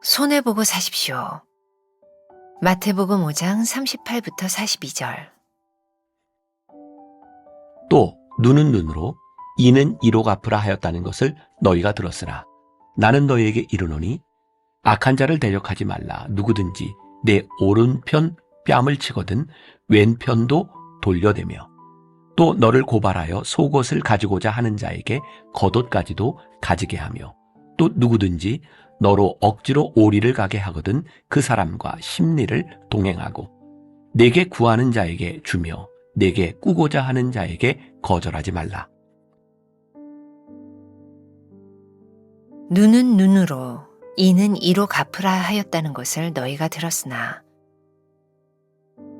손해보고 사십시오. 마태복음 5장 38부터 42절. 또 눈은 눈으로 이는 이로 갚으라 하였다는 것을 너희가 들었으나 나는 너희에게 이르노니 악한 자를 대적하지 말라. 누구든지 내 오른편 뺨을 치거든 왼편도 돌려대며 또 너를 고발하여 속옷을 가지고자 하는 자에게 겉옷까지도 가지게 하며 또 누구든지 너로 억지로 오리를 가게 하거든 그 사람과 심리를 동행하고 내게 구하는 자에게 주며 내게 꾸고자 하는 자에게 거절하지 말라. 눈은 눈으로 이는 이로 갚으라 하였다는 것을 너희가 들었으나,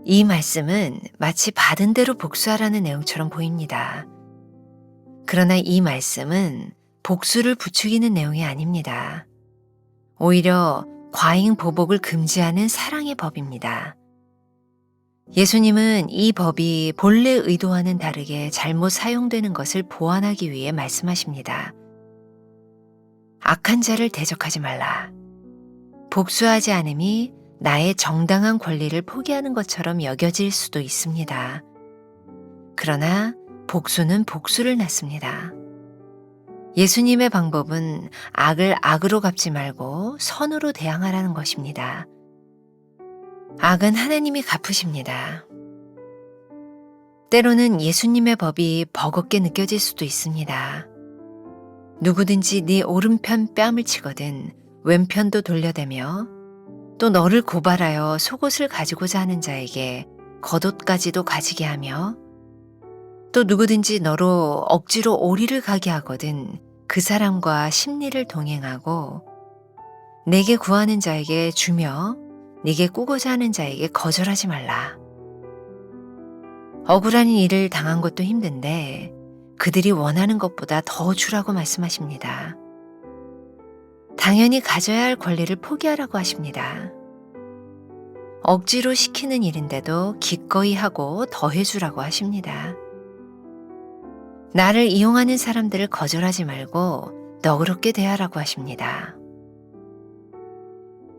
이 말씀은 마치 받은 대로 복수하라는 내용처럼 보입니다. 그러나 이 말씀은 복수를 부추기는 내용이 아닙니다. 오히려 과잉 보복을 금지하는 사랑의 법입니다. 예수님은 이 법이 본래 의도와는 다르게 잘못 사용되는 것을 보완하기 위해 말씀하십니다. 악한 자를 대적하지 말라. 복수하지 않음이 나의 정당한 권리를 포기하는 것처럼 여겨질 수도 있습니다. 그러나 복수는 복수를 낳습니다. 예수님의 방법은 악을 악으로 갚지 말고 선으로 대항하라는 것입니다. 악은 하나님이 갚으십니다. 때로는 예수님의 법이 버겁게 느껴질 수도 있습니다. 누구든지 네 오른편 뺨을 치거든 왼편도 돌려대며 또 너를 고발하여 속옷을 가지고자 하는 자에게 겉옷까지도 가지게 하며 또 누구든지 너로 억지로 오리를 가게 하거든 그 사람과 심리를 동행하고 내게 구하는 자에게 주며 네게 꾸고자 하는 자에게 거절하지 말라. 억울한 일을 당한 것도 힘든데 그들이 원하는 것보다 더 주라고 말씀하십니다. 당연히 가져야 할 권리를 포기하라고 하십니다. 억지로 시키는 일인데도 기꺼이 하고 더해주라고 하십니다. 나를 이용하는 사람들을 거절하지 말고 너그럽게 대하라고 하십니다.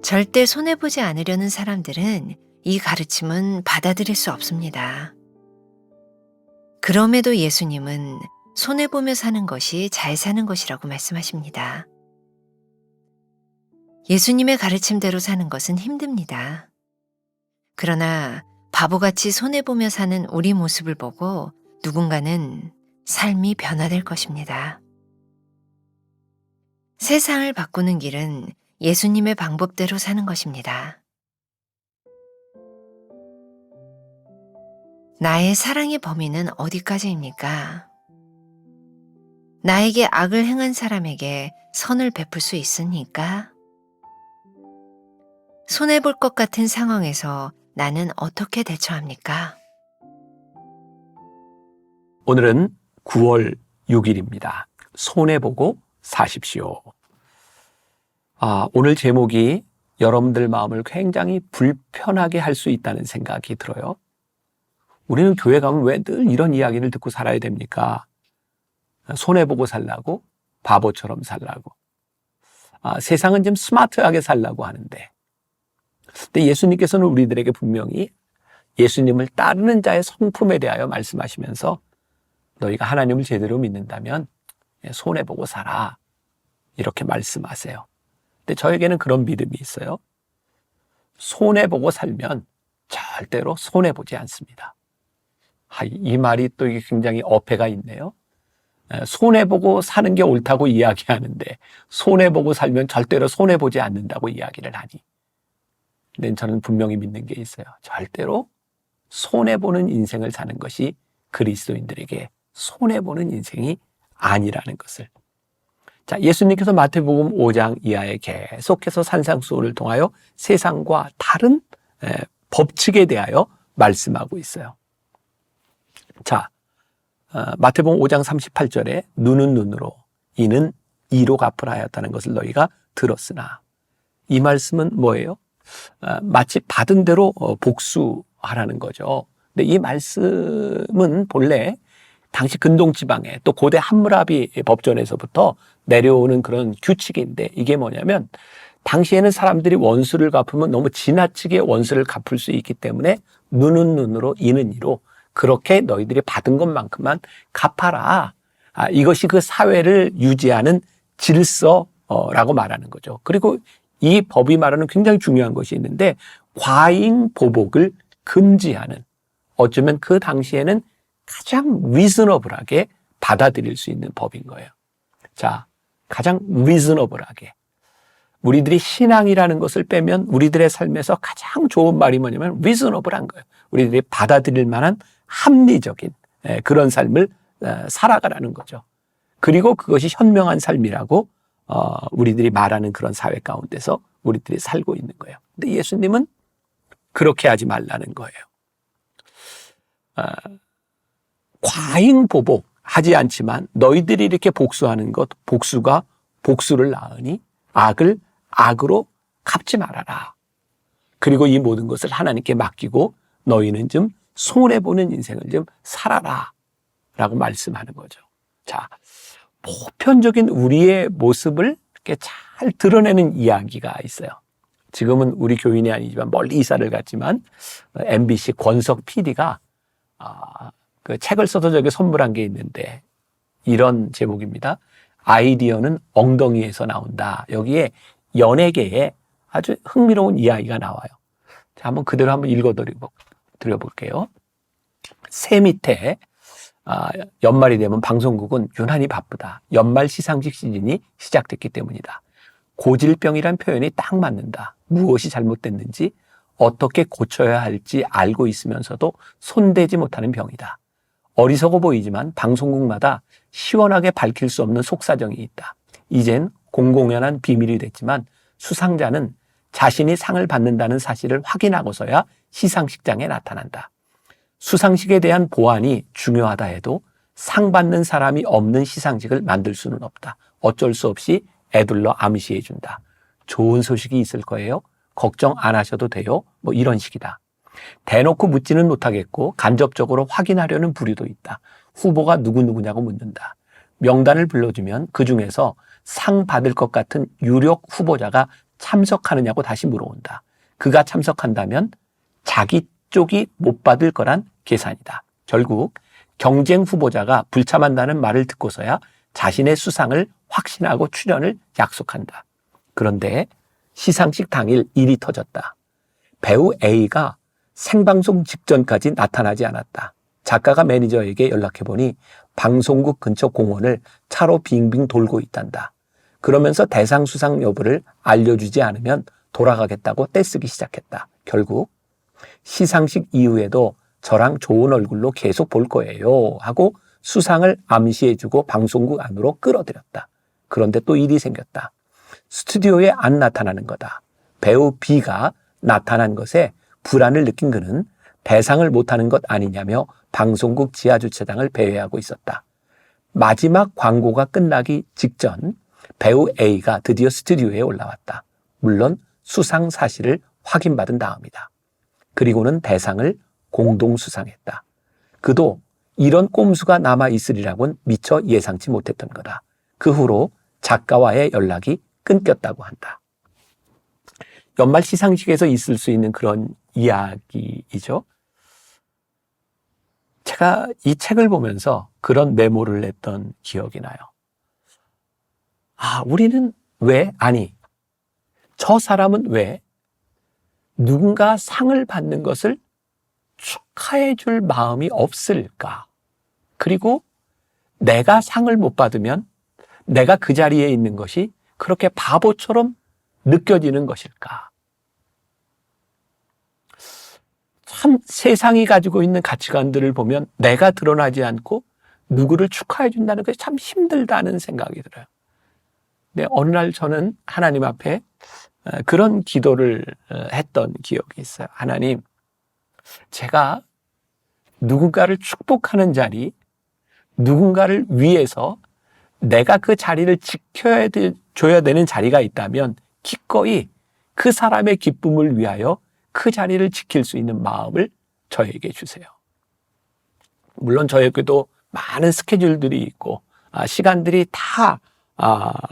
절대 손해보지 않으려는 사람들은 이 가르침은 받아들일 수 없습니다. 그럼에도 예수님은 손해보며 사는 것이 잘 사는 것이라고 말씀하십니다. 예수님의 가르침대로 사는 것은 힘듭니다. 그러나 바보같이 손해보며 사는 우리 모습을 보고 누군가는 삶이 변화될 것입니다. 세상을 바꾸는 길은 예수님의 방법대로 사는 것입니다. 나의 사랑의 범위는 어디까지입니까? 나에게 악을 행한 사람에게 선을 베풀 수 있습니까? 손해볼 것 같은 상황에서 나는 어떻게 대처합니까? 오늘은 9월 6일입니다. 손해보고 사십시오. 오늘 제목이 여러분들 마음을 굉장히 불편하게 할 수 있다는 생각이 들어요. 우리는 교회 가면 왜 늘 이런 이야기를 듣고 살아야 됩니까? 손해보고 살라고? 바보처럼 살라고? 세상은 좀 스마트하게 살라고 하는데, 근데 예수님께서는 우리들에게 분명히 예수님을 따르는 자의 성품에 대하여 말씀하시면서 너희가 하나님을 제대로 믿는다면 손해보고 살아, 이렇게 말씀하세요. 근데 저에게는 그런 믿음이 있어요. 손해보고 살면 절대로 손해보지 않습니다. 이 말이 또 이게 굉장히 어폐가 있네요. 손해보고 사는 게 옳다고 이야기하는데 손해보고 살면 절대로 손해보지 않는다고 이야기를 하니. 근데 저는 분명히 믿는 게 있어요. 절대로 손해보는 인생을 사는 것이 그리스도인들에게 손해보는 인생이 아니라는 것을. 자, 예수님께서 마태복음 5장 이하에 계속해서 산상수훈을 통하여 세상과 다른 법칙에 대하여 말씀하고 있어요. 자, 마태복음 5장 38절에 눈은 눈으로 이는 이로 갚으라 하였다는 것을 너희가 들었으나, 이 말씀은 뭐예요? 마치 받은 대로 복수 하라는 거죠. 근데 이 말씀은 본래 당시 근동지방에 또 고대 함무라비 법전에서부터 내려오는 그런 규칙인데, 이게 뭐냐면 당시에는 사람들이 원수를 갚으면 너무 지나치게 원수를 갚을 수 있기 때문에 눈은 눈으로 이는 이로 그렇게 너희들이 받은 것만큼만 갚아라. 이것이 그 사회를 유지하는 질서라고 말하는 거죠. 그리고 이 법이 말하는 굉장히 중요한 것이 있는데, 과잉보복을 금지하는, 어쩌면 그 당시에는 가장 리즈너블하게 받아들일 수 있는 법인 거예요. 자, 가장 리즈너블하게. 우리들이 신앙이라는 것을 빼면 우리들의 삶에서 가장 좋은 말이 뭐냐면 리즈너블한 거예요. 우리들이 받아들일 만한 합리적인 그런 삶을 살아가라는 거죠. 그리고 그것이 현명한 삶이라고 우리들이 말하는 그런 사회 가운데서 우리들이 살고 있는 거예요. 근데 예수님은 그렇게 하지 말라는 거예요. 과잉보복하지 않지만 너희들이 이렇게 복수하는 것, 복수가 복수를 낳으니 악을 악으로 갚지 말아라. 그리고 이 모든 것을 하나님께 맡기고 너희는 좀 손해보는 인생을 좀 살아라 라고 말씀하는 거죠. 자, 보편적인 우리의 모습을 이렇게 잘 드러내는 이야기가 있어요. 지금은 우리 교인이 아니지만 멀리 이사를 갔지만 MBC 권석 PD가 그 책을 써서 저게 선물한 게 있는데 이런 제목입니다. 아이디어는 엉덩이에서 나온다. 여기에 연예계에 아주 흥미로운 이야기가 나와요. 자, 한번 그대로 한번 드려볼게요. 새 밑에 연말이 되면 방송국은 유난히 바쁘다. 연말 시상식 시즌이 시작됐기 때문이다. 고질병이란 표현이 딱 맞는다. 무엇이 잘못됐는지 어떻게 고쳐야 할지 알고 있으면서도 손대지 못하는 병이다. 어리석어 보이지만 방송국마다 시원하게 밝힐 수 없는 속사정이 있다. 이젠 공공연한 비밀이 됐지만 수상자는 자신이 상을 받는다는 사실을 확인하고서야 시상식장에 나타난다. 수상식에 대한 보안이 중요하다 해도 상 받는 사람이 없는 시상식을 만들 수는 없다. 어쩔 수 없이 애둘러 암시해 준다. 좋은 소식이 있을 거예요. 걱정 안 하셔도 돼요. 뭐 이런 식이다. 대놓고 묻지는 못하겠고 간접적으로 확인하려는 부류도 있다. 후보가 누구냐고 묻는다. 명단을 불러주면 그중에서 상 받을 것 같은 유력 후보자가 참석하느냐고 다시 물어온다. 그가 참석한다면 자기 쪽이 못 받을 거란 계산이다. 결국 경쟁 후보자가 불참한다는 말을 듣고서야 자신의 수상을 확신하고 출연을 약속한다. 그런데 시상식 당일 일이 터졌다. 배우 A가 생방송 직전까지 나타나지 않았다. 작가가 매니저에게 연락해보니 방송국 근처 공원을 차로 빙빙 돌고 있단다. 그러면서 대상 수상 여부를 알려주지 않으면 돌아가겠다고 떼쓰기 시작했다. 결국 시상식 이후에도 저랑 좋은 얼굴로 계속 볼 거예요 하고 수상을 암시해주고 방송국 안으로 끌어들였다. 그런데 또 일이 생겼다. 스튜디오에 안 나타나는 거다. 배우 B가 나타난 것에 불안을 느낀 그는 대상을 못하는 것 아니냐며 방송국 지하주차장을 배회하고 있었다. 마지막 광고가 끝나기 직전 배우 A가 드디어 스튜디오에 올라왔다. 물론 수상 사실을 확인받은 다음이다. 그리고는 대상을 공동 수상했다. 그도 이런 꼼수가 남아있으리라고는 미처 예상치 못했던 거다. 그 후로 작가와의 연락이 끊겼다고 한다. 연말 시상식에서 있을 수 있는 그런 이야기이죠. 제가 이 책을 보면서 그런 메모를 냈던 기억이 나요. 우리는 왜? 저 사람은 왜 누군가 상을 받는 것을 축하해 줄 마음이 없을까? 그리고 내가 상을 못 받으면 내가 그 자리에 있는 것이 그렇게 바보처럼 느껴지는 것일까? 참 세상이 가지고 있는 가치관들을 보면 내가 드러나지 않고 누구를 축하해 준다는 것이 참 힘들다는 생각이 들어요. 근데 어느 날 저는 하나님 앞에 그런 기도를 했던 기억이 있어요. 하나님, 제가 누군가를 축복하는 자리, 누군가를 위해서 내가 그 자리를 지켜줘야 되는 자리가 있다면 기꺼이 그 사람의 기쁨을 위하여 그 자리를 지킬 수 있는 마음을 저에게 주세요. 물론 저에게도 많은 스케줄들이 있고 시간들이 다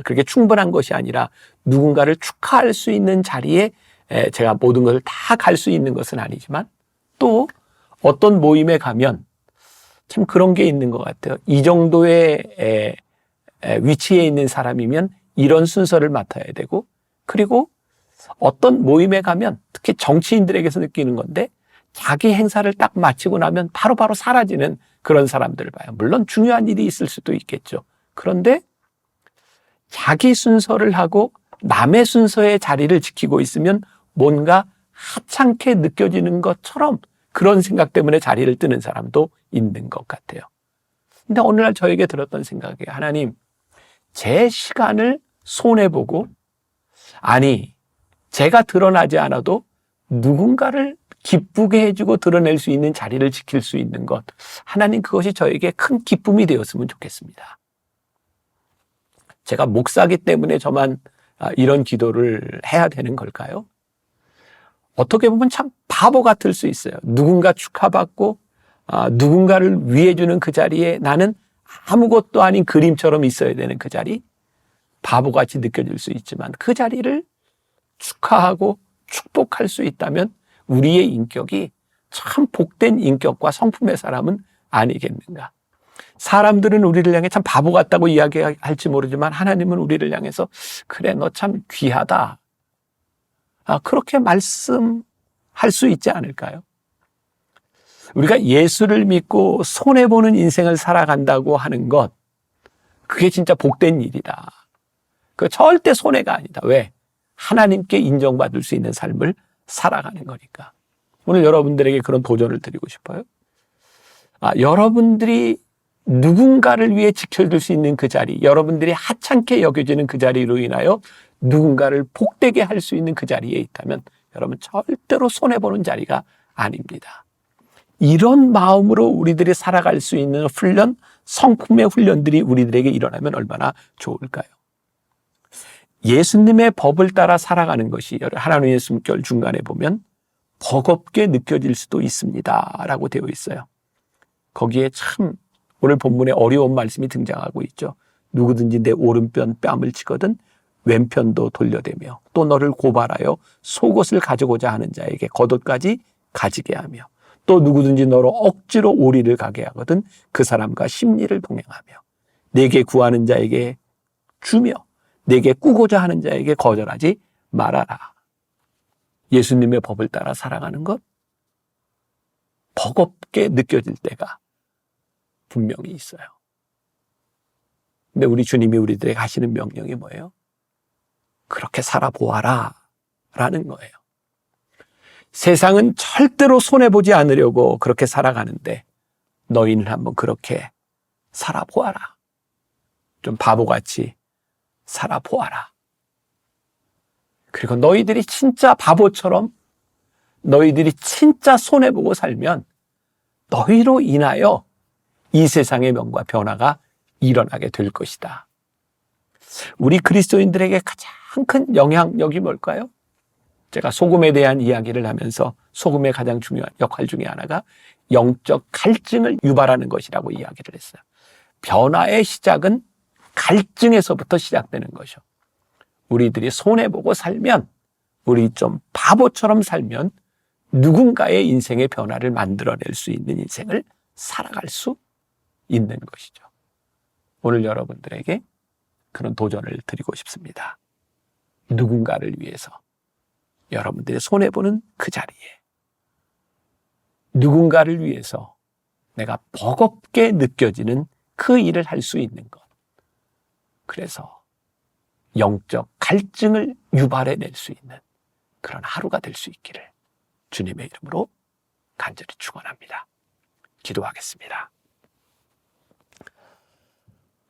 그렇게 충분한 것이 아니라 누군가를 축하할 수 있는 자리에 제가 모든 것을 다 갈 수 있는 것은 아니지만 또 어떤 모임에 가면 참 그런 게 있는 것 같아요. 이 정도의 위치에 있는 사람이면 이런 순서를 맡아야 되고, 그리고 어떤 모임에 가면 특히 정치인들에게서 느끼는 건데 자기 행사를 딱 마치고 나면 바로바로 사라지는 그런 사람들을 봐요. 물론 중요한 일이 있을 수도 있겠죠. 그런데 자기 순서를 하고 남의 순서의 자리를 지키고 있으면 뭔가 하찮게 느껴지는 것처럼 그런 생각 때문에 자리를 뜨는 사람도 있는 것 같아요. 근데 어느 날 저에게 들었던 생각이에요. 하나님, 제 시간을 손해보고, 아니, 제가 드러나지 않아도 누군가를 기쁘게 해주고 드러낼 수 있는 자리를 지킬 수 있는 것, 하나님, 그것이 저에게 큰 기쁨이 되었으면 좋겠습니다. 제가 목사기 때문에 저만 이런 기도를 해야 되는 걸까요? 어떻게 보면 참 바보 같을 수 있어요. 누군가 축하받고 누군가를 위해주는 그 자리에 나는 아무것도 아닌 그림처럼 있어야 되는 그 자리, 바보같이 느껴질 수 있지만 그 자리를 축하하고 축복할 수 있다면 우리의 인격이 참 복된 인격과 성품의 사람은 아니겠는가. 사람들은 우리를 향해 참 바보 같다고 이야기할지 모르지만 하나님은 우리를 향해서 그래, 너 참 귀하다, 그렇게 말씀할 수 있지 않을까요? 우리가 예수를 믿고 손해보는 인생을 살아간다고 하는 것, 그게 진짜 복된 일이다. 그 절대 손해가 아니다. 왜? 하나님께 인정받을 수 있는 삶을 살아가는 거니까. 오늘 여러분들에게 그런 도전을 드리고 싶어요. 여러분들이 누군가를 위해 지켜줄 수 있는 그 자리, 여러분들이 하찮게 여겨지는 그 자리로 인하여 누군가를 복되게 할 수 있는 그 자리에 있다면 여러분 절대로 손해보는 자리가 아닙니다. 이런 마음으로 우리들이 살아갈 수 있는 훈련, 성품의 훈련들이 우리들에게 일어나면 얼마나 좋을까요? 예수님의 법을 따라 살아가는 것이 하나님의 숨결 중간에 보면 버겁게 느껴질 수도 있습니다 라고 되어 있어요. 거기에 참 오늘 본문에 어려운 말씀이 등장하고 있죠. 누구든지 내 오른편 뺨을 치거든 왼편도 돌려대며 또 너를 고발하여 속옷을 가져고자 하는 자에게 겉옷까지 가지게 하며 또 누구든지 너로 억지로 오리를 가게 하거든 그 사람과 심리를 동행하며 내게 구하는 자에게 주며 내게 꾸고자 하는 자에게 거절하지 말아라. 예수님의 법을 따라 살아가는 것 버겁게 느껴질 때가 분명히 있어요. 근데 우리 주님이 우리들에게 하시는 명령이 뭐예요? 그렇게 살아보아라 라는 거예요. 세상은 절대로 손해보지 않으려고 그렇게 살아가는데 너희는 한번 그렇게 살아보아라. 좀 바보같이 살아보아라. 그리고 너희들이 진짜 바보처럼 너희들이 진짜 손해보고 살면 너희로 인하여 이 세상의 명과 변화가 일어나게 될 것이다. 우리 그리스도인들에게 가장 큰 영향력이 뭘까요? 제가 소금에 대한 이야기를 하면서 소금의 가장 중요한 역할 중에 하나가 영적 갈증을 유발하는 것이라고 이야기를 했어요. 변화의 시작은 갈증에서부터 시작되는 것이죠. 우리들이 손해보고 살면, 우리 좀 바보처럼 살면 누군가의 인생의 변화를 만들어낼 수 있는 인생을 살아갈 수 있는 것이죠. 오늘 여러분들에게 그런 도전을 드리고 싶습니다. 누군가를 위해서 여러분들이 손해보는 그 자리에 누군가를 위해서 내가 버겁게 느껴지는 그 일을 할 수 있는 것. 그래서 영적 갈증을 유발해낼 수 있는 그런 하루가 될 수 있기를 주님의 이름으로 간절히 축원합니다. 기도하겠습니다.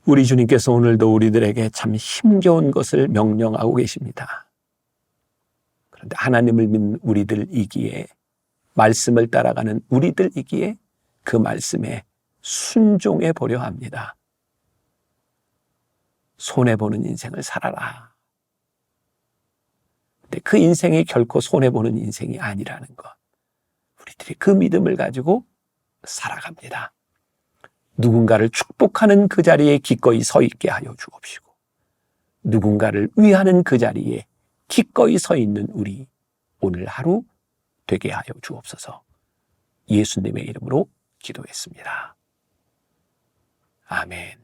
우리 주님께서 오늘도 우리들에게 참 힘겨운 것을 명령하고 계십니다. 그런데 하나님을 믿는 우리들이기에, 말씀을 따라가는 우리들이기에 그 말씀에 순종해 보려 합니다. 손해보는 인생을 살아라. 근데 그 인생이 결코 손해보는 인생이 아니라는 것, 우리들이 그 믿음을 가지고 살아갑니다. 누군가를 축복하는 그 자리에 기꺼이 서 있게 하여 주옵시고, 누군가를 위하는 그 자리에 기꺼이 서 있는 우리 오늘 하루 되게 하여 주옵소서. 예수님의 이름으로 기도했습니다. 아멘.